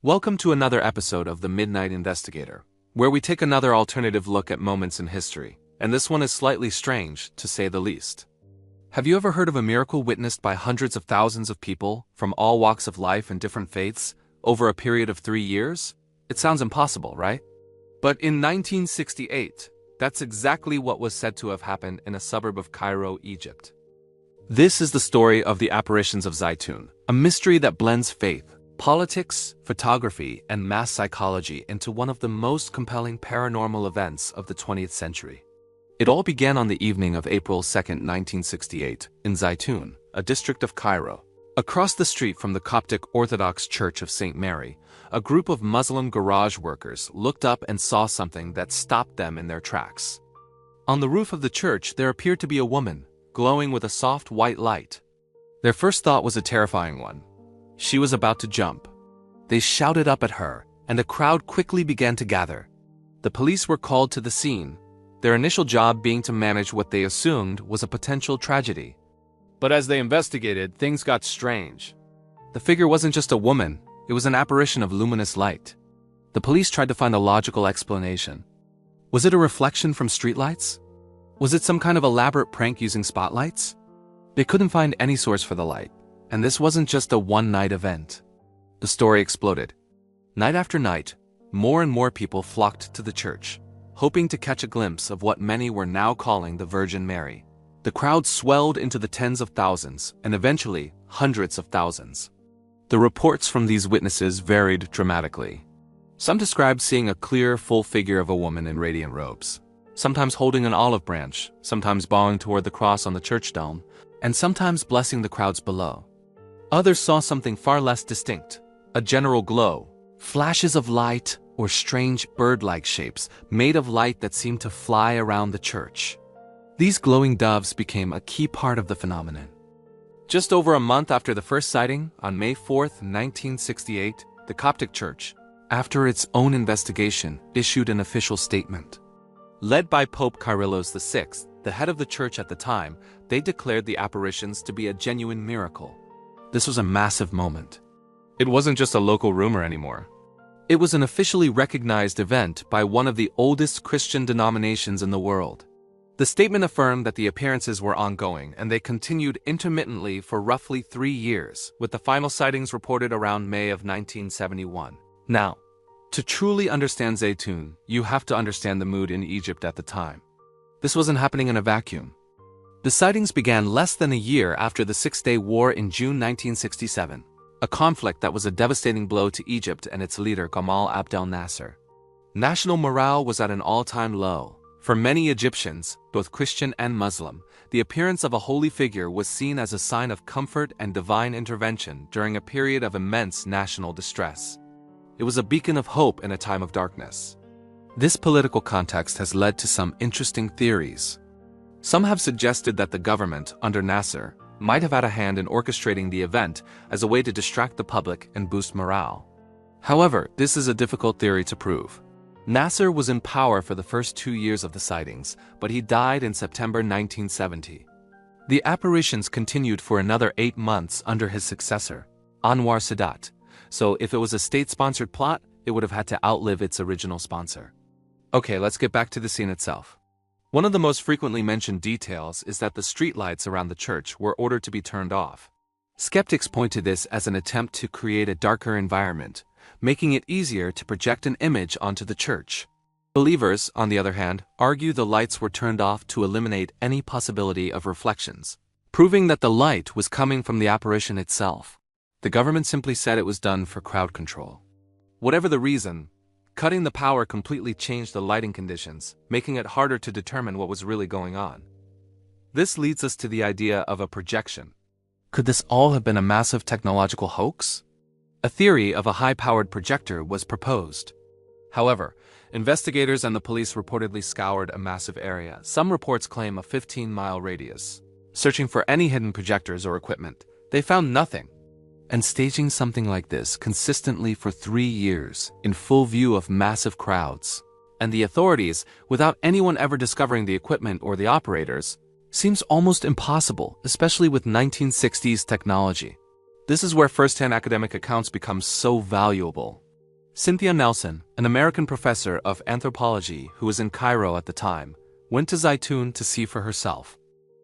Welcome to another episode of the Midnight Investigator, where we take another alternative look at moments in history, and this one is slightly strange, to say the least. Have you ever heard of a miracle witnessed by hundreds of thousands of people from all walks of life and different faiths over a period of 3 years? It sounds impossible, right? But in 1968, that's exactly what was said to have happened in a suburb of Cairo, Egypt. This is the story of the apparitions of Zeitoun, a mystery that blends faith, politics, photography, and mass psychology into one of the most compelling paranormal events of the 20th century. It all began on the evening of April 2, 1968, in Zeitoun, a district of Cairo. Across the street from the Coptic Orthodox Church of St. Mary, a group of Muslim garage workers looked up and saw something that stopped them in their tracks. On the roof of the church, there appeared to be a woman, glowing with a soft white light. Their first thought was a terrifying one. She was about to jump. They shouted up at her, and a crowd quickly began to gather. The police were called to the scene, their initial job being to manage what they assumed was a potential tragedy. But as they investigated, things got strange. The figure wasn't just a woman, it was an apparition of luminous light. The police tried to find a logical explanation. Was it a reflection from streetlights? Was it some kind of elaborate prank using spotlights? They couldn't find any source for the light. And this wasn't just a one-night event. The story exploded. Night after night, more and more people flocked to the church, hoping to catch a glimpse of what many were now calling the Virgin Mary. The crowd swelled into the tens of thousands, and eventually, hundreds of thousands. The reports from these witnesses varied dramatically. Some described seeing a clear, full figure of a woman in radiant robes, sometimes holding an olive branch, sometimes bowing toward the cross on the church dome, and sometimes blessing the crowds below. Others saw something far less distinct, a general glow, flashes of light, or strange bird-like shapes made of light that seemed to fly around the church. These glowing doves became a key part of the phenomenon. Just over a month after the first sighting, on May 4, 1968, the Coptic Church, after its own investigation, issued an official statement. Led by Pope Kyrillos VI, the head of the church at the time, they declared the apparitions to be a genuine miracle. This was a massive moment. It wasn't just a local rumor anymore. It was an officially recognized event by one of the oldest Christian denominations in the world. The statement affirmed that the appearances were ongoing and they continued intermittently for roughly 3 years, with the final sightings reported around May of 1971. Now, to truly understand Zeitoun, you have to understand the mood in Egypt at the time. This wasn't happening in a vacuum. The sightings began less than a year after the Six-Day War in June 1967, a conflict that was a devastating blow to Egypt and its leader Gamal Abdel Nasser. National morale was at an all-time low. For many Egyptians, both Christian and Muslim, the appearance of a holy figure was seen as a sign of comfort and divine intervention during a period of immense national distress. It was a beacon of hope in a time of darkness. This political context has led to some interesting theories. Some have suggested that the government, under Nasser, might have had a hand in orchestrating the event as a way to distract the public and boost morale. However, this is a difficult theory to prove. Nasser was in power for the first 2 years of the sightings, but he died in September 1970. The apparitions continued for another 8 months under his successor, Anwar Sadat, so if it was a state-sponsored plot, it would have had to outlive its original sponsor. Okay, let's get back to the scene itself. One of the most frequently mentioned details is that the streetlights around the church were ordered to be turned off. Skeptics point to this as an attempt to create a darker environment, making it easier to project an image onto the church. Believers, on the other hand, argue the lights were turned off to eliminate any possibility of reflections, proving that the light was coming from the apparition itself. The government simply said it was done for crowd control. Whatever the reason, cutting the power completely changed the lighting conditions, making it harder to determine what was really going on. This leads us to the idea of a projection. Could this all have been a massive technological hoax? A theory of a high-powered projector was proposed. However, investigators and the police reportedly scoured a massive area. Some reports claim a 15-mile radius. Searching for any hidden projectors or equipment, they found nothing. And staging something like this consistently for 3 years, in full view of massive crowds, and the authorities, without anyone ever discovering the equipment or the operators, seems almost impossible, especially with 1960s technology. This is where first-hand academic accounts become so valuable. Cynthia Nelson, an American professor of anthropology who was in Cairo at the time, went to Zeitoun to see for herself.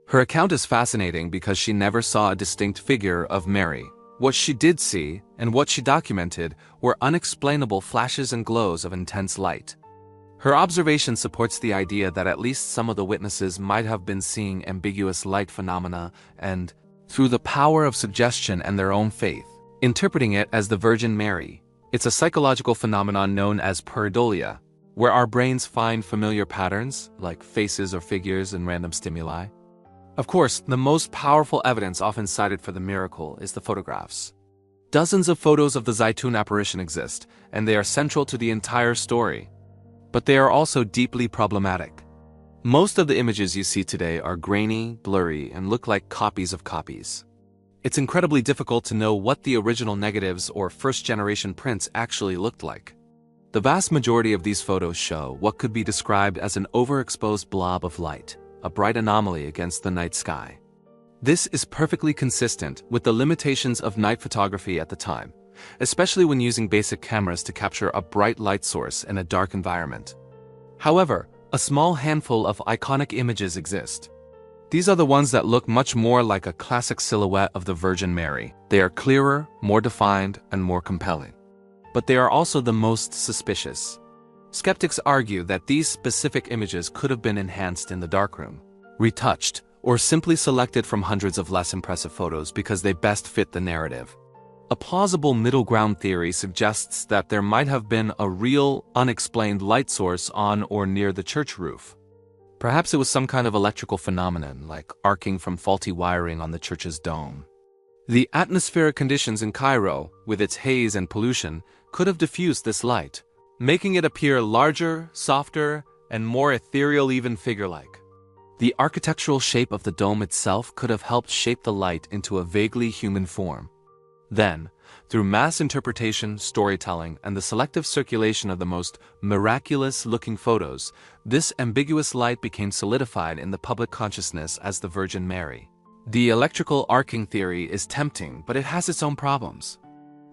Her account is fascinating because she never saw a distinct figure of Mary. What she did see, and what she documented, were unexplainable flashes and glows of intense light. Her observation supports the idea that at least some of the witnesses might have been seeing ambiguous light phenomena and, through the power of suggestion and their own faith, interpreting it as the Virgin Mary. It's a psychological phenomenon known as pareidolia, where our brains find familiar patterns, like faces or figures in random stimuli. Of course, the most powerful evidence often cited for the miracle is the photographs. Dozens of photos of the Zeitoun apparition exist, and they are central to the entire story. But they are also deeply problematic. Most of the images you see today are grainy, blurry, and look like copies of copies. It's incredibly difficult to know what the original negatives or first-generation prints actually looked like. The vast majority of these photos show what could be described as an overexposed blob of light, a bright anomaly against the night sky. This is perfectly consistent with the limitations of night photography at the time, especially when using basic cameras to capture a bright light source in a dark environment. However, a small handful of iconic images exist. These are the ones that look much more like a classic silhouette of the Virgin Mary. They are clearer, more defined, and more compelling. But they are also the most suspicious. Skeptics argue that these specific images could have been enhanced in the darkroom, retouched, or simply selected from hundreds of less impressive photos because they best fit the narrative. A plausible middle ground theory suggests that there might have been a real, unexplained light source on or near the church roof. Perhaps it was some kind of electrical phenomenon, like arcing from faulty wiring on the church's dome. The atmospheric conditions in Cairo, with its haze and pollution, could have diffused this light, making it appear larger, softer, and more ethereal, even figure-like. The architectural shape of the dome itself could have helped shape the light into a vaguely human form. Then, through mass interpretation, storytelling, and the selective circulation of the most miraculous-looking photos, this ambiguous light became solidified in the public consciousness as the Virgin Mary. The electrical arcing theory is tempting, but it has its own problems.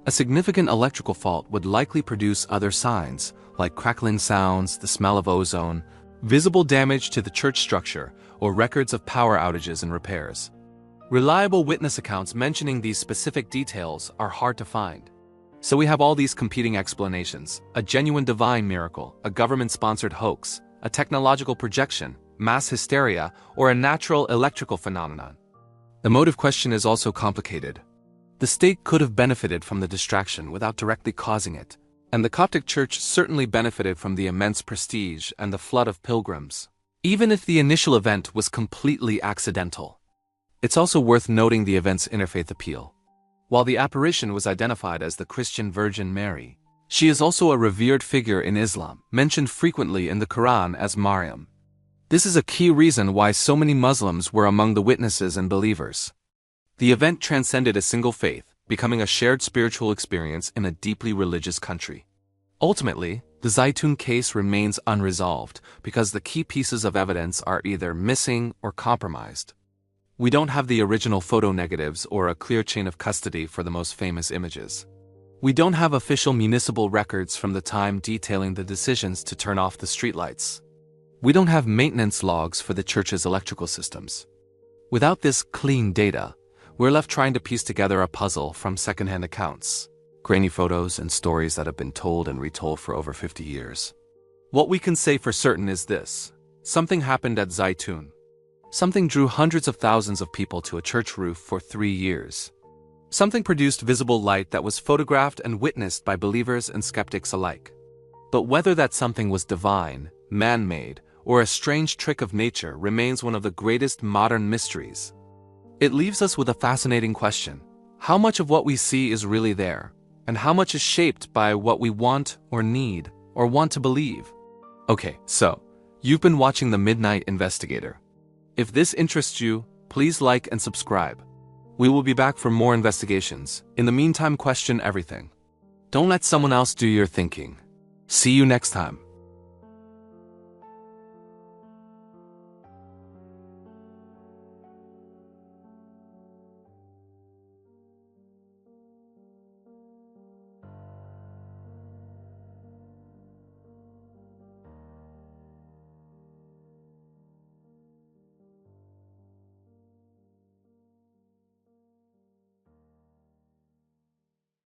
A significant electrical fault would likely produce other signs, like crackling sounds, the smell of ozone, visible damage to the church structure, or records of power outages and repairs. Reliable witness accounts mentioning these specific details are hard to find. So we have all these competing explanations: a genuine divine miracle, a government-sponsored hoax, a technological projection, mass hysteria, or a natural electrical phenomenon. The motive question is also complicated. The state could have benefited from the distraction without directly causing it, and the Coptic Church certainly benefited from the immense prestige and the flood of pilgrims, even if the initial event was completely accidental. It's also worth noting the event's interfaith appeal. While the apparition was identified as the Christian Virgin Mary, she is also a revered figure in Islam, mentioned frequently in the Quran as Maryam. This is a key reason why so many Muslims were among the witnesses and believers. The event transcended a single faith, becoming a shared spiritual experience in a deeply religious country. Ultimately, the Zeitoun case remains unresolved because the key pieces of evidence are either missing or compromised. We don't have the original photo negatives or a clear chain of custody for the most famous images. We don't have official municipal records from the time detailing the decisions to turn off the streetlights. We don't have maintenance logs for the church's electrical systems. Without this clean data, we're left trying to piece together a puzzle from secondhand accounts, grainy photos, and stories that have been told and retold for over 50 years. What we can say for certain is this: something happened at Zeitoun. Something drew hundreds of thousands of people to a church roof for 3 years. Something produced visible light that was photographed and witnessed by believers and skeptics alike. But whether that something was divine, man-made, or a strange trick of nature remains one of the greatest modern mysteries. It leaves us with a fascinating question: how much of what we see is really there, and how much is shaped by what we want or need or want to believe? Okay, so, you've been watching the Midnight Investigator. If this interests you, please like and subscribe. We will be back for more investigations. In the meantime, question everything. Don't let someone else do your thinking. See you next time.